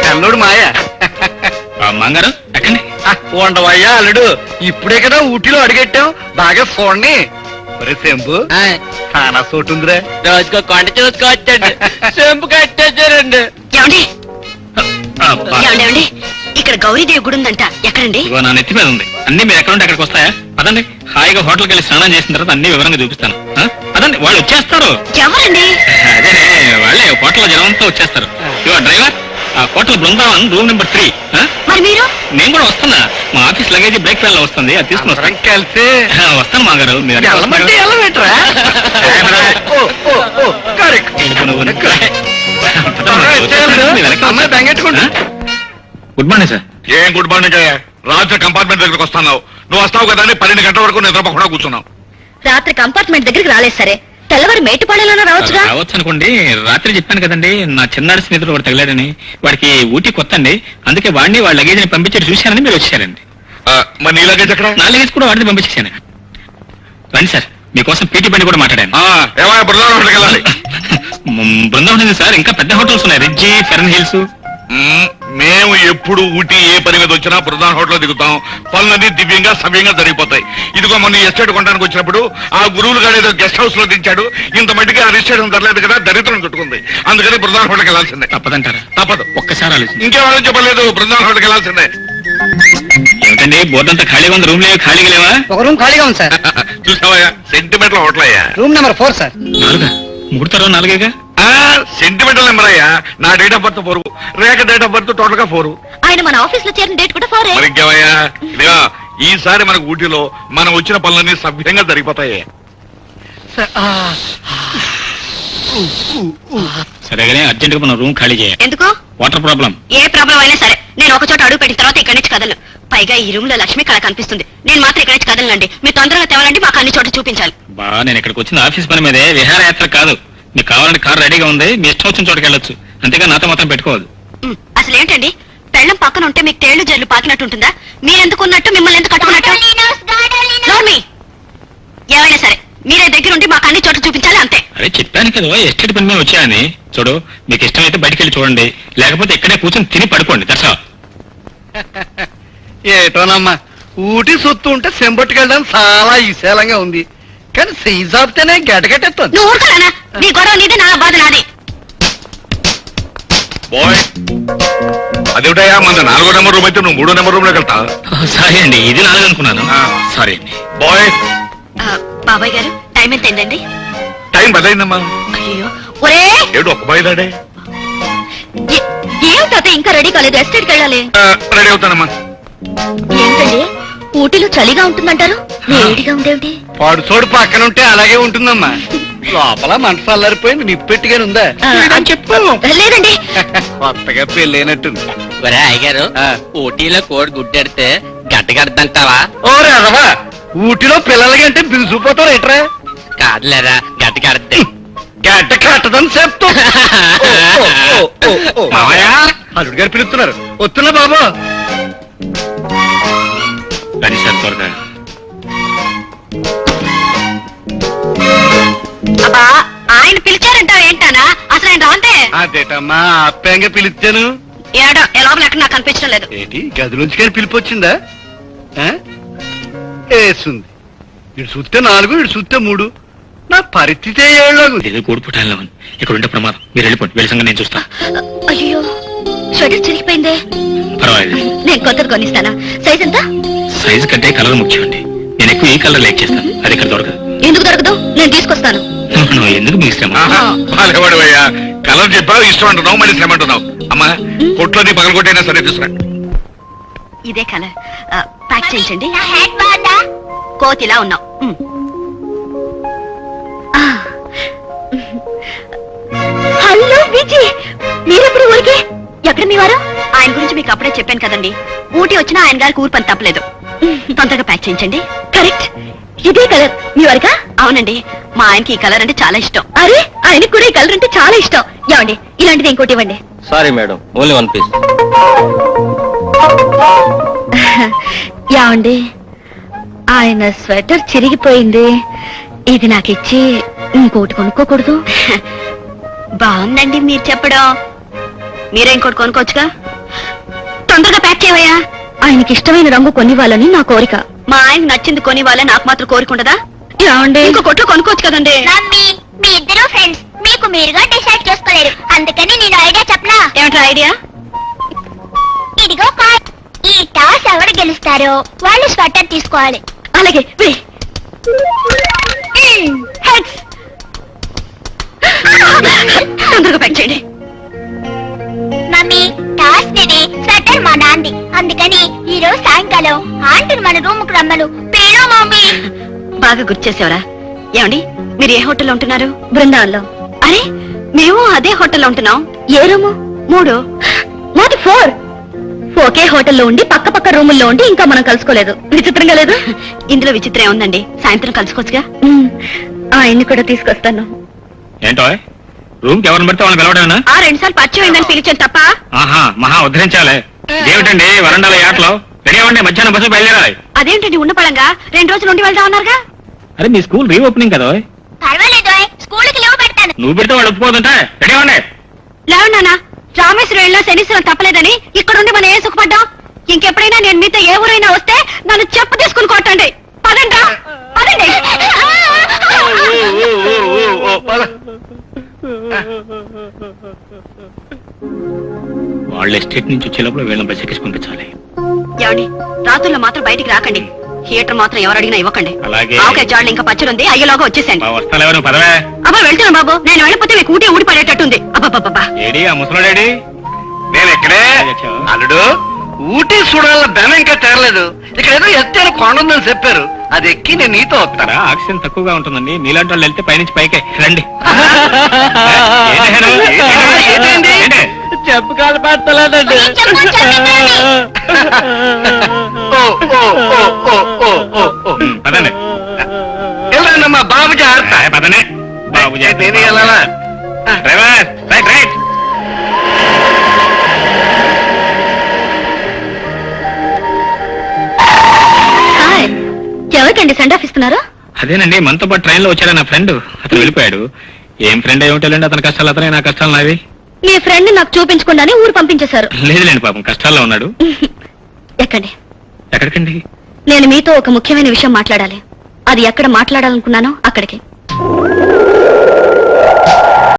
కల్లుడు మాయ మంగారు ఎక్కండి. ఉండవయ్యా అల్లుడు, ఇప్పుడే కదా ఊటీలో అడిగెట్టాం, బాగా చూడండి. ఒరే శంభు, చాలా చోటుందిరా. రోజుకో కొండ చూసుకోవచ్చండి. చెంపు కట్టేశారండి. ఏమండి, ఇక్కడ గౌరీదేవి గుడి ఉందంట, ఎక్కడండి? ఇగో నా నెత్తి మీద ఉంది. అన్ని మీరు ఎక్కడ ఉంటే అక్కడికి వస్తాయా? పదండి, హాయిగా హోటల్కి వెళ్ళి స్నానం చేసిన తర్వాత అన్ని వివరంగా చూపిస్తాను. పదండి, వాళ్ళు వచ్చేస్తారు. ఎవరండి? అదే వాళ్ళే, హోటల్ జనం అంతా వచ్చేస్తారు. ఇగో డ్రైవర్, ఆ హోటల్ బృందావన్ రూమ్ నెంబర్ 3. మరి మీరు? నేను కూడా వస్తున్నా. మా ఆఫీస్ లగేజ్ బ్రేక్ ఫెయిల్ వస్తుంది, అది తీసుకుని వస్తాను. కలిసి వస్తాను మాగారు. Good morning sir. ఏం గుడ్ మార్నింగ్ అయ్యా? రాత్రి కంపార్ట్మెంట్ దగ్గరకు వస్తున్నావు. నువ్వు వస్తావు కదా అని 12 గంటల వరకు నిద్రపోకుండా కూర్చున్నావు. రాత్రి కంపార్ట్మెంట్ దగ్గరికి రాలేదు సరే, తెల్లవారు మేటిపాడేలా రావచ్చుగా? రావచ్చు అనుకోండి. రాత్రి చెప్పాను కదండి, నా చిన్నాడు స్నేహితుడు వాడు తగిలాడని. వాడికి ఊటీ కొత్త అండి, అందుకే వాడిని వాళ్ళ లగేజ్ ని పంపించి చూశానని మీరు వచ్చారండి. మరి నీ లగేజ్ ఎక్కడ? నా లగేజ్ కూడా వాడిని పంపించేశాను. రండి సార్, మీకోసం పీటీ బండి కూడా మాట్లాడాను. బృందావనంకి వెళ్ళాలి. బృందావనం సార్, ఇంకా పెద్ద హోటల్స్ ఉన్నాయి, రిజ్జి, ఫెరన్ హిల్స్. మేము ఎప్పుడు ఊటీ ఏ పని మీద వచ్చినా ప్రధాన హోటల్ దిగుతాం. పనులన్నీ దివ్యంగా సవ్యంగా జరిగిపోతాయి. ఇదిగో మొన్న ఎస్టేట్ కొనడానికి వచ్చినప్పుడు ఆ గురువులు గారు ఏదో గెస్ట్ హౌస్ లో దించాడు. ఇంత మట్టిగా ఆ రిజిస్ట్రేషన్ ధరలేదు కదా, దరిద్రం చుట్టుకుంది. అందుకని ప్రధాన హోటల్కి వెళ్ళాల్సిందే. తప్పదంటారా? తప్పదు. ఒక్కసారి ఆలోచించి. ఇంకేవాళ్ళని చెప్పలేదు, ప్రధాన హోటల్కి వెళ్ళాల్సిందే. ఏమిటండి బోర్డు అంతా ఖాళీగా ఉంది, రూమ్ లేవు? ఖాళీగా లేవా? ఒక రూమ్ ఖాళీగా ఉంది సార్. చూసావయ్యా, సెంటిమెంటల్ హోటల్ అయ్యా. Room number 4 sir. 4? ముగ్గురుతారో 4గా? సెంటిమెంటల్ నెంబర్ అయ్యా. నా date of birth 4, Rekha date of birth total గా 4. ఆయన మన ఆఫీస్ లో చేరిన డేట్ కూడా 4. మరి ఇంకేమయ్యా, ఇదిగా ఈసారి మనకు ఊటీలో మనం వచ్చిన పనులన్నీ సభ్యంగా జరిగిపోతాయి. సరేగానే అర్జెంట్ గా మనం రూమ్ ఖాళీ చేయాలి. ఎందుకు? Water problem. ఏ ప్రాబ్లం అయినా సరే నేను ఒక చోట అడుగు పెట్టిన తర్వాత ఇక్కడి నుంచి కదలను. పైగా ఈ రూమ్ లో లక్ష్మి కళ కనిపిస్తుంది. నేను మాత్రం ఇక్కడి నుంచి కదలండి. మీరు తొందరగా తేవాలంటే మాకు అన్ని చోట చూపించాలి. నేను ఇక్కడికి వచ్చిన ఆఫీస్ పని మీదే, విహారయాత్ర కాదు. మీకు కావాలంటే కారు రెడీగా ఉంది, మీ ఇష్టం వచ్చిన చోటుకి వెళ్ళొచ్చు. అంతేగా నాతో మాత్రం పెట్టుకోవద్దు. అసలు ఏంటండి, పెళ్ళం పక్కన ఉంటే మీకు తేళ్లు జల్లు పాకినట్టుంటుందా? మీరెందుకున్నట్టు, మిమ్మల్ని ఎందుకు కట్టుకున్నట్టు? ఏమైనా సరే మీరే దగ్గర ఉండి మాకు అన్ని చోట్ల చూపించాలి, అంతే. అదే చెప్పాను కదా, ఎస్టేట్ పని మీద వచ్చాయని. చూడు, మీకు ఇష్టమైతే బయటికి వెళ్ళి చూడండి, లేకపోతే ఇక్కడే కూర్చొని తిని పడుకోండి. దర్శా ఏటోనమ్మా, ఊటీ సొత్తు ఉంటే సెంబట్టుకెళ్ళడానికి చాలా విశాలంగా ఉంది, కానీ సైజ్ ఆపితేనే గడ్డగట్టేస్తుంది. నువ్వు ఊరుకోనా? నీ గొడవ నీది, నా బాధ నాది. బాయ్, అదేమిటయ్యా, మన 4వ నెంబర్ రూమ్ అయితే నువ్వు 3వ నెంబర్ రూమ్ లోకి వెళ్తా? సారీ అండి, ఇది 4 అనుకున్నాను. సారీ అండి. బాయ్, బాబాయ్ గారు, టైం ఎంత అయిందండి? టైం 10 అయిందమ్మా. అయ్యో, ఒరే ఏడు ఒక్క బయలుడే. ఏమిటో ఇంకా రెడీ కాలేదు, ఎస్టేట్కి వెళ్ళాలి. రెడీ అవుతానమ్మా. ఏంటండి, ఊటీలో చలిగా ఉంటుందంటారు, వేడిగా ఉండేవిటి? పాడు చోడు పక్కన ఉంటే అలాగే ఉంటుందమ్మా. లోపల మనసు అల్లరిపోయింది, నిప్పెట్టిగానే ఉందా అని చెప్పాను. లేదండి, కొత్తగా పెళ్ళైనట్టుంది. ఒరే అయ్యగారు, ఊటీలో కోడి గుడ్డెడితే గడ్డగడ్డంటావా? ఓ రవా, ఊటీలో పిల్లలకి అంటే బిగుసిపోతారు ఎట్రా? కాదులేరా, గడ్డగడ్డే. గడ్డ కట్టదని చెప్తా. అల్లుడు గారు పిలుస్తున్నారు, వస్తున్నా బాబు. కానీ సార్ త్వరగా. అబ్బా, ఆయన పిలిచారంటావు ఏంటానా? అసలు ఆయన రాందే. అదేటమ్మా, ఆప్యాయంగా పిలిచాను. ఏడో లోపల ఎక్కడ నాకు కనిపించడం లేదు. ఏంటి, గదిలోంచి కానీ పిలిపి వచ్చిందా? వేసింది. ఇటు చూస్తే 4, ఇటు చూస్తే 3. నా పరిస్థితి ఏదో కూడిపుటాల్లో ఉంది. ఇక్కడ ఉండే ప్రమాదం. మీరు వెళ్ళిపోండి, వెళ్ళి సంగతి నేను చూస్తా. అయ్యో, స్వెటర్ చిరిగిపోయిందే. పర్వాలేదు, నేను కొత్తది కొనిస్తానా? సైజ్ ఎంత? సైజు కంటే కలర్ ముఖ్యం అండి. నేను ఎక్కువ ఈ కలర్ లైక్ చేస్తాను, అది ఇక్కడ దొరకదు. ఎందుకు దొరకదు? నేను తీసుకొస్తాను. ఎందుకు మీ ఇష్టం? బాలేవాడువయ్యా, కలర్ చెప్పావు, ఇష్టం అంటున్నావు, మళ్ళీ శ్రమ అంటున్నావు. అమ్మా, కొట్లోని పగలగొట్టైనా సరే తీసుకురా. ఇదే కలర్ ప్యాక్ చేయించండి. కోతిలా ఉన్నావు. హలో విజయ్, మీరెప్పుడు ఊరికే? ఎక్కడ మీ వారు? ఆయన గురించి మీకు అప్పుడే చెప్పాను కదండి. ఊటీ వచ్చినా ఆయన గారికి ఊరు పని తప్పలేదు. తొందరగా ప్యాక్ చేయించండి. కరెక్ట్, ఇదే కలర్ మీ వారికా? అవునండి, మా ఆయనకి ఈ కలర్ అంటే చాలా ఇష్టం. అరే, ఆయనకి కూడా ఈ కలర్ అంటే చాలా ఇష్టం. ఏమండి, ఇలాంటిది ఇంకోటి ఇవ్వండి. Sorry madam, only 1 piece. ఏమండి, ఆయన స్వెటర్ చిరిగిపోయింది, ఇది నాకు ఇచ్చి ఇంకోటి కొనుక్కోకూడదు? బాగుందండి మీరు చెప్పడం. మీరే ఇంకోటి కొనుక్కోవచ్చుగా. తొందరగా ప్యాక్ చేయవయ్యా. ఆయనకి ఇష్టమైన రంగు కొనివ్వాలని నా కోరిక. మా ఆయనకు నచ్చింది కొనివ్వాలని నాకు మాత్రం కోరిక ఉండదా? ఏమండి ఇంకో కొట్లు కొనుక్కోవచ్చు కదండి. మమ్మీ మీ ఇద్దరు ఫ్రెండ్స్ మీకు మీరుగా డిసైడ్ చేసుకోలేరు, అందుకని నేను ఐడియా చెప్పనా? ఏమిట్రా ఐడియా? ఇదిగో కార్డ్. ఈ టాస్ ఎవరు గెలుస్తారో వాళ్ళు స్వెటర్ తీసుకోవాలి. అలాగే వెయ్. హెడ్స్. తొందరగా ప్యాక్ చేయండి. మమ్మీ టాస్ నిది స్వెటర్ మా నాంది, అందుకని ఈ రోజు సాయంకాలం ఆంటీని మన రూమ్ కు రమ్మను. పేరు మమ్మీ. బాగా గుర్తు చేసేవరా. ఏమండి మీరు ఏ హోటల్లో ఉంటున్నారు? బృందావనంలో. అరే మేము అదే హోటల్లో ఉంటున్నాం. ఏ రూము? 3. మాది 4. ఒకే హోటల్లో ఉండి పక్క పక్క రూముల్లో ఉండి ఇంకా మనం కలుసుకోలేదు. విచిత్రంగా లేదు? ఇందులో విచిత్రం ఉందండి. సాయంత్రం కలుసుకోవచ్చుగా. ఆయన్ని కూడా తీసుకొస్తాను. ఏంటో రూమ్ కి ఎవరిని పడితే వాళ్ళని పిలవడమేనా? 2 సార్లు పరిచయం అయిందని పిలిచాను తప్ప. ఆహా మహా ఉద్ధరించాలి. ఏమిటండి వరండాల యాట్లో రెడీ అవ్వండి, మధ్యాహ్నం బస్సు బయలుదేరాలి. అదేంటండి ఉన్న పడంగా 2 రోజులు ఉండి వెళ్తా ఉన్నారుగా. అరే మీ స్కూల్ రీఓపెనింగ్ కదా. పర్వాలేదు, స్కూల్కి లీవ్ పెడతాను. నువ్వు పెడితే వాళ్ళు ఒప్పుకోదంటే రెడీ అవ్వండి. లేవన్నానా రామేశ్వరం వెళ్ళినా శనీశ్వరం తప్పలేదని ఇక్కడుండి మనం ఏ సుఖపడ్డాం. ఇంకెప్పుడైనా నేను మీతో ఏ ఊరైనా వస్తే నన్ను చెప్పు తీసుకుని కొట్టండి. పదండి పదండి. వాళ్ళ ఎస్టేట్ నుంచి వచ్చేటప్పుడు వీళ్ళని బస్ ఎక్కించి పంపించాలి. ఏమండి రాత్రుల్లో మాత్రం బయటికి రాకండి. థియేటర్ మాత్రం ఎవరు అడిగినా ఇవ్వకండి. అలాగే. ఓకే చాలు, ఇంకా పచ్చడుంది అయ్యేలోగా వచ్చేసండి. వస్తాను ఎవరు పదవే. అబ్బా వెళ్తున్నాను బాబు. నేను వెళ్ళిపోతే మీకు ఊటీ ఊడి పడేటట్టుంది. అబ్బాబ్బా ఏడి ఆ ముసలాడేడి? నేను ఇక్కడే. అల్లుడు ఊటీ చూడాల బెనం ఇంకా చేరలేదు. ఇక్కడ ఏదో ఎత్తైన కొండ ఉందని చెప్పారు. అది ఎక్కి నేను నీతో వస్తారా? ఆక్సిజన్ తక్కువగా ఉంటుందండి. మీలాంటి వాళ్ళు వెళ్తే పైనుంచి పైకే రండి. ఏంటి? చెప్పు కాలు పడతలేదండి. చెప్పు, చెప్పండి. పదండి. వెళ్ళండమ్మా బాబు జాగ్రత్త. పదనే బాబు నేను వెళ్ళాలా? Driver right right. హాయ్. ఎవరికండి సెండ్ ఆఫ్ ఇస్తున్నారు? అదేనండి మనతో పాటు ట్రైన్ లో వచ్చాడు నా ఫ్రెండ్. అతను వెళ్ళిపోయాడు. ఏం ఫ్రెండ్ ఏమిటండి, అతని కష్టాలు అతనే, నా కష్టాలు నావి. మీ ఫ్రెండ్ నాకు చూపించకుండానే ఊరు పంపించేశారు. లేదులేండి పాపం కష్టాల్లో ఉన్నాడు. ఎక్కండి. ఎక్కడికండి? నేను మీతో ఒక ముఖ్యమైన విషయం మాట్లాడాలి. అది ఎక్కడ మాట్లాడాలనుకున్నానో అక్కడికి.